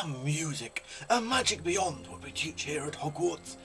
and music, a magic beyond what we teach here at Hogwarts.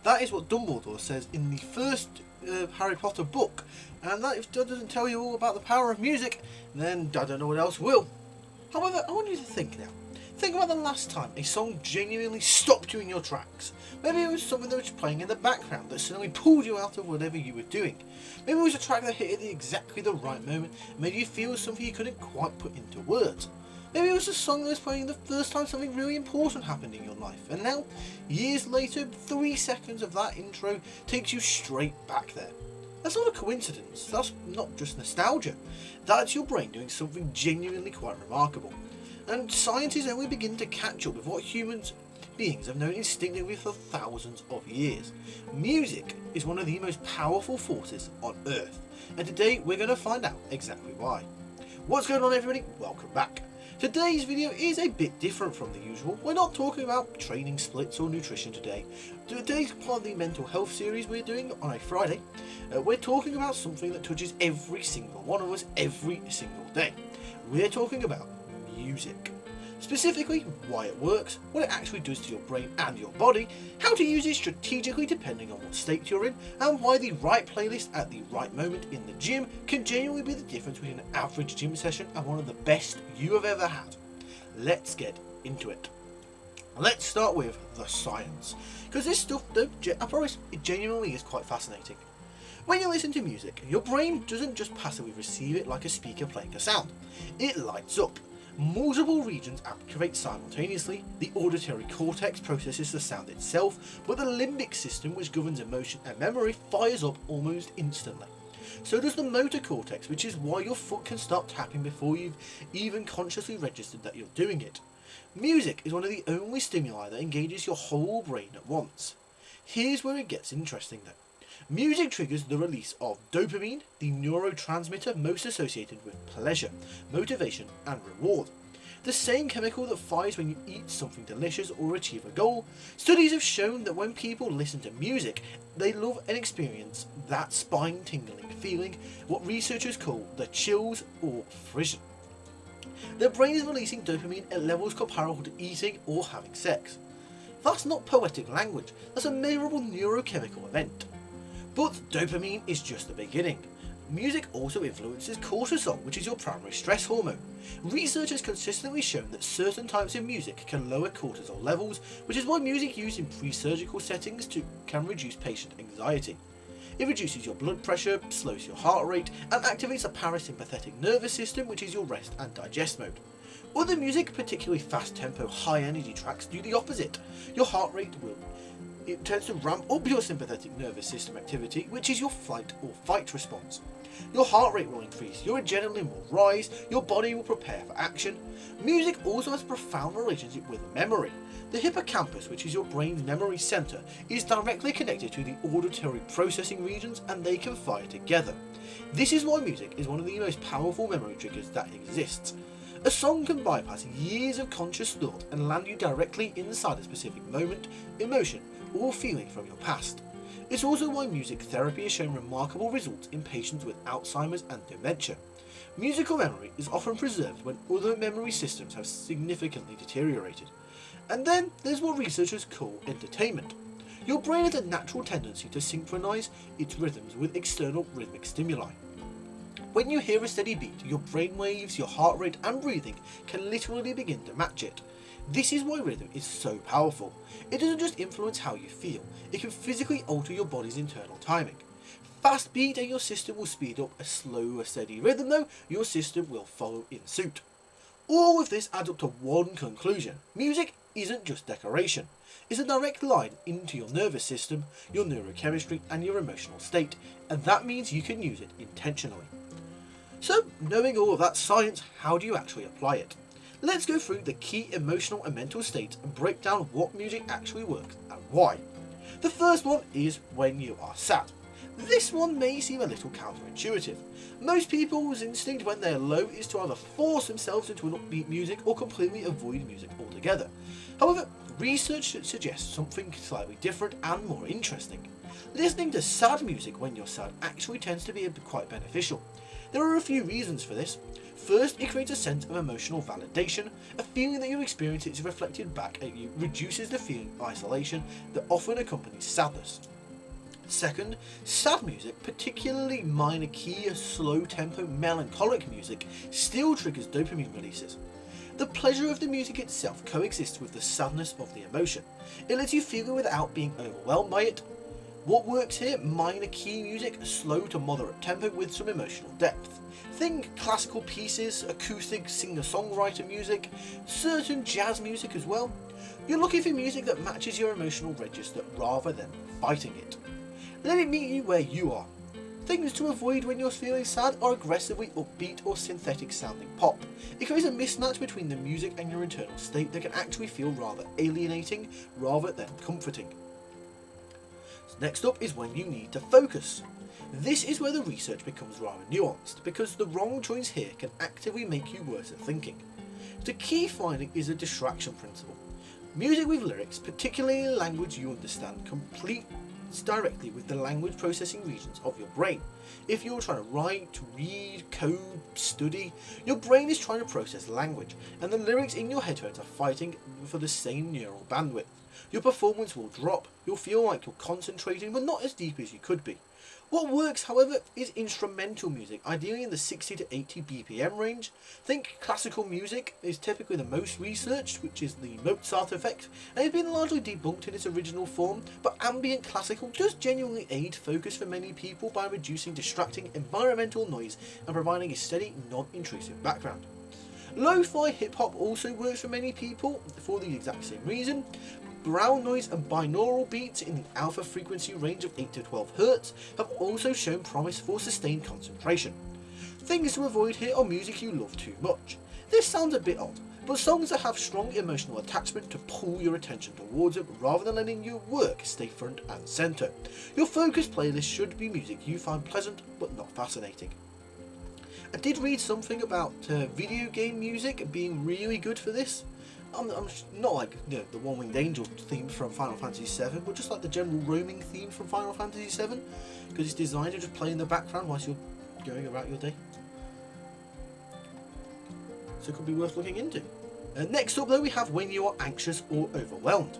That is what Dumbledore says in the first Harry Potter book, and that if that doesn't tell you all about the power of music, then I don't know what else will. However, I want you to think now. Think about the last time a song genuinely stopped you in your tracks. Maybe it was something that was playing in the background that suddenly pulled you out of whatever you were doing. Maybe it was a track that hit at exactly the right moment and made you feel something you couldn't quite put into words. Maybe it was a song that was playing the first time something really important happened in your life, and now, years later, 3 seconds of that intro takes you straight back there. That's not a coincidence, that's not just nostalgia. That's your brain doing something genuinely quite remarkable. And science is only beginning to catch up with what humans beings have known instinctively for thousands of years. Music is one of the most powerful forces on Earth, and today we're going to find out exactly why. What's going on, everybody? Welcome back. Today's video is a bit different from the usual. We're not talking about training splits or nutrition today. Today's part of the mental health series we're doing on a Friday. We're talking about something that touches every single one of us every single day. We're talking about music. Specifically, why it works, what it actually does to your brain and your body, how to use it strategically depending on what state you're in, and why the right playlist at the right moment in the gym can genuinely be the difference between an average gym session and one of the best you have ever had. Let's get into it. Let's start with the science, because this stuff, I promise, it genuinely is quite fascinating. When you listen to music, your brain doesn't just passively receive it like a speaker playing a sound. It lights up. Multiple regions activate simultaneously. The auditory cortex processes the sound itself, but the limbic system, which governs emotion and memory, fires up almost instantly. So does the motor cortex, which is why your foot can start tapping before you've even consciously registered that you're doing it. Music is one of the only stimuli that engages your whole brain at once. Here's where it gets interesting though. Music triggers the release of dopamine, the neurotransmitter most associated with pleasure, motivation and reward. The same chemical that fires when you eat something delicious or achieve a goal. Studies have shown that when people listen to music, they love and experience that spine-tingling feeling, what researchers call the chills or frisson. Their brain is releasing dopamine at levels comparable to eating or having sex. That's not poetic language, that's a measurable neurochemical event. But dopamine is just the beginning. Music also influences cortisol, which is your primary stress hormone. Research has consistently shown that certain types of music can lower cortisol levels, which is why music used in pre-surgical settings can reduce patient anxiety. It reduces your blood pressure, slows your heart rate, and activates the parasympathetic nervous system, which is your rest and digest mode. Other music, particularly fast-tempo, high-energy tracks, do the opposite. Your heart rate it tends to ramp up your sympathetic nervous system activity, which is your flight or fight response. Your heart rate will increase, your adrenaline will rise, your body will prepare for action. Music also has a profound relationship with memory. The hippocampus, which is your brain's memory center, is directly connected to the auditory processing regions, and they can fire together. This is why music is one of the most powerful memory triggers that exists. A song can bypass years of conscious thought and land you directly inside a specific moment, emotion, or feeling from your past. It's also why music therapy has shown remarkable results in patients with Alzheimer's and dementia. Musical memory is often preserved when other memory systems have significantly deteriorated. And then there's what researchers call entertainment. Your brain has a natural tendency to synchronize its rhythms with external rhythmic stimuli. When you hear a steady beat, your brain waves, your heart rate and breathing can literally begin to match it. This is why rhythm is so powerful. It doesn't just influence how you feel, it can physically alter your body's internal timing. Fast beat and your system will speed up. A slow, steady rhythm though, your system will follow in suit. All of this adds up to one conclusion. Music isn't just decoration. It's a direct line into your nervous system, your neurochemistry and your emotional state, and that means you can use it intentionally. So, knowing all of that science, how do you actually apply it? Let's go through the key emotional and mental states and break down what music actually works and why. The first one is when you are sad. This one may seem a little counterintuitive. Most people's instinct when they're low is to either force themselves into an upbeat music or completely avoid music altogether. However, research suggests something slightly different and more interesting. Listening to sad music when you're sad actually tends to be quite beneficial. There are a few reasons for this. First, it creates a sense of emotional validation. A feeling that your experience is reflected back at you reduces the feeling of isolation that often accompanies sadness. Second, sad music, particularly minor key, slow tempo, melancholic music, still triggers dopamine releases. The pleasure of the music itself coexists with the sadness of the emotion. It lets you feel it without being overwhelmed by it. What works here? Minor key music, slow to moderate tempo with some emotional depth. Think classical pieces, acoustic singer-songwriter music, certain jazz music as well. You're looking for music that matches your emotional register rather than fighting it. Let it meet you where you are. Things to avoid when you're feeling sad are aggressively upbeat or synthetic sounding pop. It creates a mismatch between the music and your internal state that can actually feel rather alienating rather than comforting. Next up is when you need to focus. This is where the research becomes rather nuanced, because the wrong choice here can actively make you worse at thinking. The key finding is a distraction principle. Music with lyrics, particularly in language you understand, competes directly with the language processing regions of your brain. If you're trying to write, read, code, study, your brain is trying to process language, and the lyrics in your headphones are fighting for the same neural bandwidth. Your performance will drop, you'll feel like you're concentrating but not as deep as you could be. What works, however, is instrumental music, ideally in the 60 to 80 BPM range. Think classical music is typically the most researched, which is the Mozart effect, and it's been largely debunked in its original form, but ambient classical does genuinely aid focus for many people by reducing distracting environmental noise and providing a steady, non-intrusive background. Lo-fi hip-hop also works for many people for the exact same reason. Brown noise and binaural beats in the alpha frequency range of 8 to 12 Hz have also shown promise for sustained concentration. Things to avoid here are music you love too much. This sounds a bit odd, but songs that have strong emotional attachment to pull your attention towards them rather than letting your work stay front and centre. Your focus playlist should be music you find pleasant but not fascinating. I did read something about video game music being really good for this. I'm not like the One-Winged Angel theme from Final Fantasy VII, but just like the general roaming theme from Final Fantasy VII, because it's designed to just play in the background whilst you're going about your day. So it could be worth looking into. Next up though, we have when you are anxious or overwhelmed.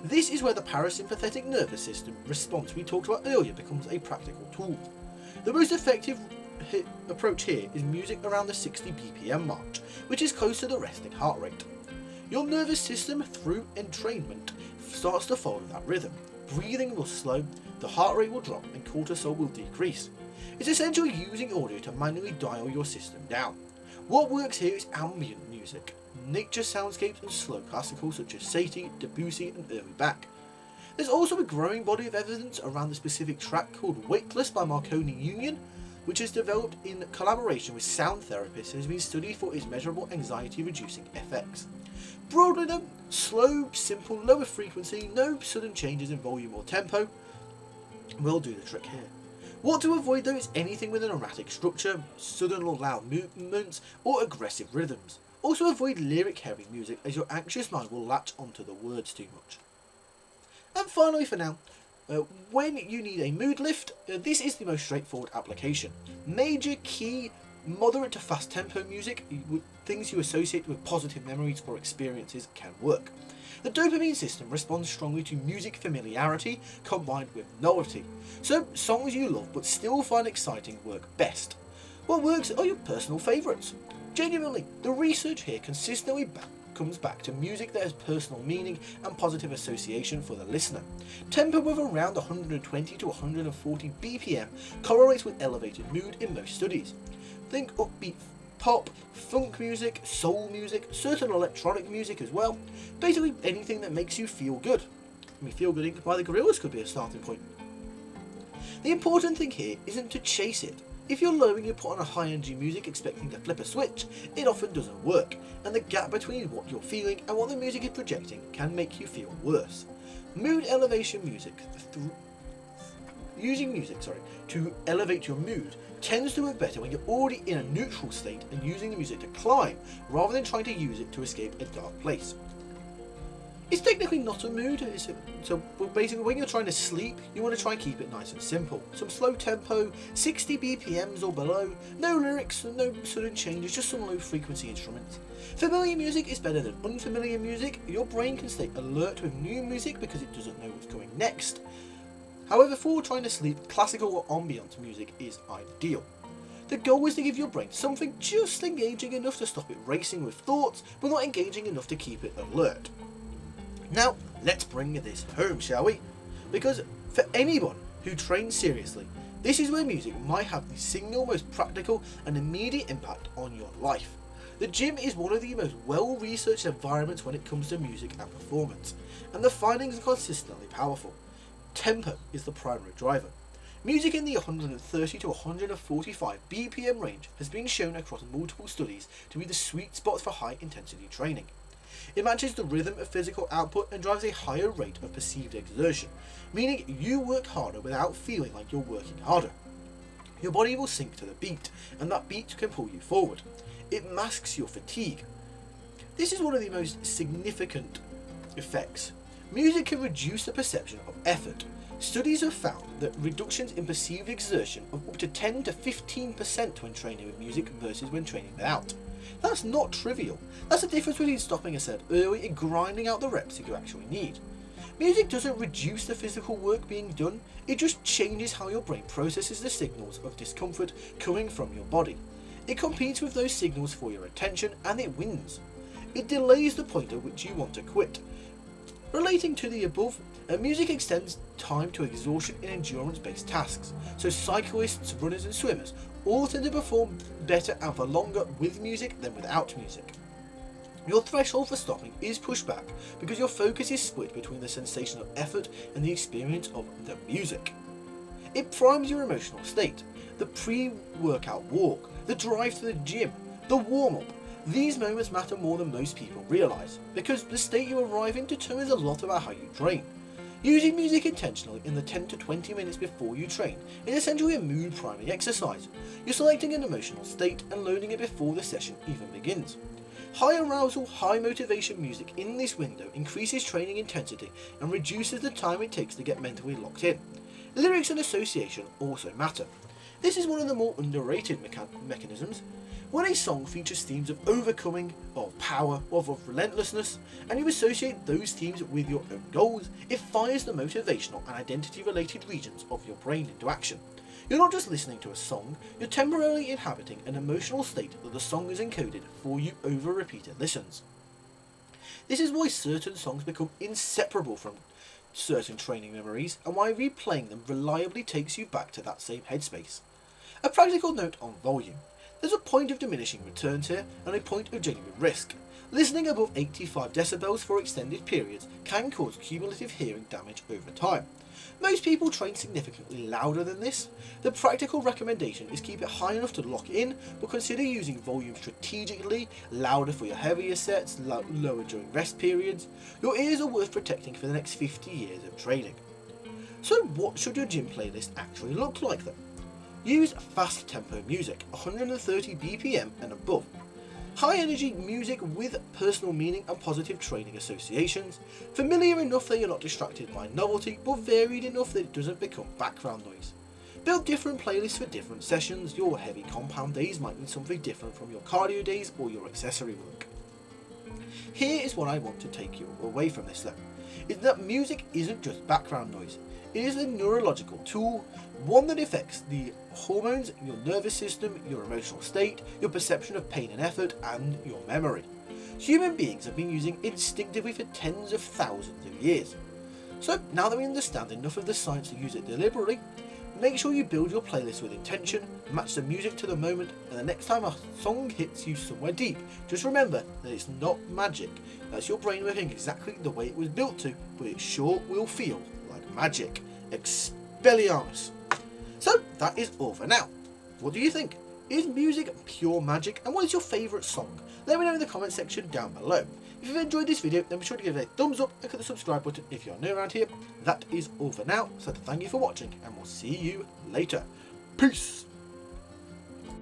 This is where the parasympathetic nervous system response we talked about earlier becomes a practical tool. The most effective approach here is music around the 60 BPM mark, which is close to the resting heart rate. Your nervous system, through entrainment, starts to follow that rhythm. Breathing will slow, the heart rate will drop, and cortisol will decrease. It's essentially using audio to manually dial your system down. What works here is ambient music, nature soundscapes, and slow classicals such as Satie, Debussy, and early Bach. There's also a growing body of evidence around the specific track called Weightless by Marconi Union, which is developed in collaboration with sound therapists and has been studied for its measurable anxiety-reducing effects. Broadly though, slow, simple, lower frequency, no sudden changes in volume or tempo will do the trick here. What to avoid though is anything with an erratic structure, sudden or loud movements, or aggressive rhythms. Also avoid lyric-heavy music, as your anxious mind will latch onto the words too much. And finally for now, when you need a mood lift, this is the most straightforward application. Major key, moderate to fast tempo music, things you associate with positive memories or experiences, can work. The dopamine system responds strongly to music familiarity combined with novelty, so songs you love but still find exciting work best. What works are your personal favourites. Genuinely, the research here consistently comes back to music that has personal meaning and positive association for the listener. Tempo of around 120 to 140 BPM correlates with elevated mood in most studies. Think upbeat pop, funk music, soul music, certain electronic music as well. Basically anything that makes you feel good. I mean, Feel Good Inc. by the Gorillaz could be a starting point. The important thing here isn't to chase it. If you're low and you put on a high energy music expecting to flip a switch, it often doesn't work, and the gap between what you're feeling and what the music is projecting can make you feel worse. Mood elevation music, using music to elevate your mood tends to work better when you're already in a neutral state and using the music to climb rather than trying to use it to escape a dark place. It's technically not a mood, so basically when you're trying to sleep, you want to try and keep it nice and simple. Some slow tempo, 60 BPMs or below, no lyrics, no sudden changes, just some low frequency instruments. Familiar music is better than unfamiliar music. Your brain can stay alert with new music because it doesn't know what's going next. However, for trying to sleep, classical or ambient music is ideal. The goal is to give your brain something just engaging enough to stop it racing with thoughts, but not engaging enough to keep it alert. Now, let's bring this home, shall we? Because for anyone who trains seriously, this is where music might have the single most practical and immediate impact on your life. The gym is one of the most well-researched environments when it comes to music and performance, and the findings are consistently powerful. Tempo is the primary driver. Music in the 130 to 145 BPM range has been shown across multiple studies to be the sweet spot for high-intensity training. It matches the rhythm of physical output and drives a higher rate of perceived exertion, meaning you work harder without feeling like you're working harder. Your body will sync to the beat, and that beat can pull you forward. It masks your fatigue. This is one of the most significant effects. Music can reduce the perception of effort. Studies have found that reductions in perceived exertion of up to 10 to 15% when training with music versus when training without. That's not trivial. That's the difference between stopping a set early and grinding out the reps that you actually need. Music doesn't reduce the physical work being done, it just changes how your brain processes the signals of discomfort coming from your body. It competes with those signals for your attention and it wins. It delays the point at which you want to quit. Relating to the above, music extends time to exhaustion in endurance-based tasks, so cyclists, runners and swimmers all tend to perform better and for longer with music than without music. Your threshold for stopping is pushed back because your focus is split between the sensation of effort and the experience of the music. It primes your emotional state, the pre-workout walk, the drive to the gym, the warm-up. These moments matter more than most people realise, because the state you arrive in determines a lot about how you train. Using music intentionally in the 10 to 20 minutes before you train is essentially a mood priming exercise. You're selecting an emotional state and loading it before the session even begins. High arousal, high motivation music in this window increases training intensity and reduces the time it takes to get mentally locked in. Lyrics and association also matter. This is one of the more underrated mechanisms. When a song features themes of overcoming, of power, of relentlessness, and you associate those themes with your own goals, it fires the motivational and identity-related regions of your brain into action. You're not just listening to a song, you're temporarily inhabiting an emotional state that the song is encoded for you over repeated listens. This is why certain songs become inseparable from certain training memories, and why replaying them reliably takes you back to that same headspace. A practical note on volume. There's a point of diminishing returns here, and a point of genuine risk. Listening above 85 decibels for extended periods can cause cumulative hearing damage over time. Most people train significantly louder than this. The practical recommendation is keep it high enough to lock in, but consider using volume strategically, louder for your heavier sets, lower during rest periods. Your ears are worth protecting for the next 50 years of training. So what should your gym playlist actually look like then? Use fast tempo music, 130 BPM and above. High energy music with personal meaning and positive training associations, familiar enough that you're not distracted by novelty, but varied enough that it doesn't become background noise. Build different playlists for different sessions. Your heavy compound days might mean something different from your cardio days or your accessory work. Here is what I want to take you away from this though, is that music isn't just background noise. It is a neurological tool, one that affects the hormones, your nervous system, your emotional state, your perception of pain and effort, and your memory. Human beings have been using instinctively for tens of thousands of years. So now that we understand enough of the science to use it deliberately, make sure you build your playlist with intention, match the music to the moment, and the next time a song hits you somewhere deep, just remember that it's not magic. That's your brain working exactly the way it was built to, but it sure will feel like magic. Expelliarmus. So that is all for now. What do you think? Is music pure magic, and what is your favourite song? Let me know in the comment section down below. If you've enjoyed this video, then be sure to give it a thumbs up and click the subscribe button if you're new around here. That is all for now, so thank you for watching, and we'll see you later. Peace!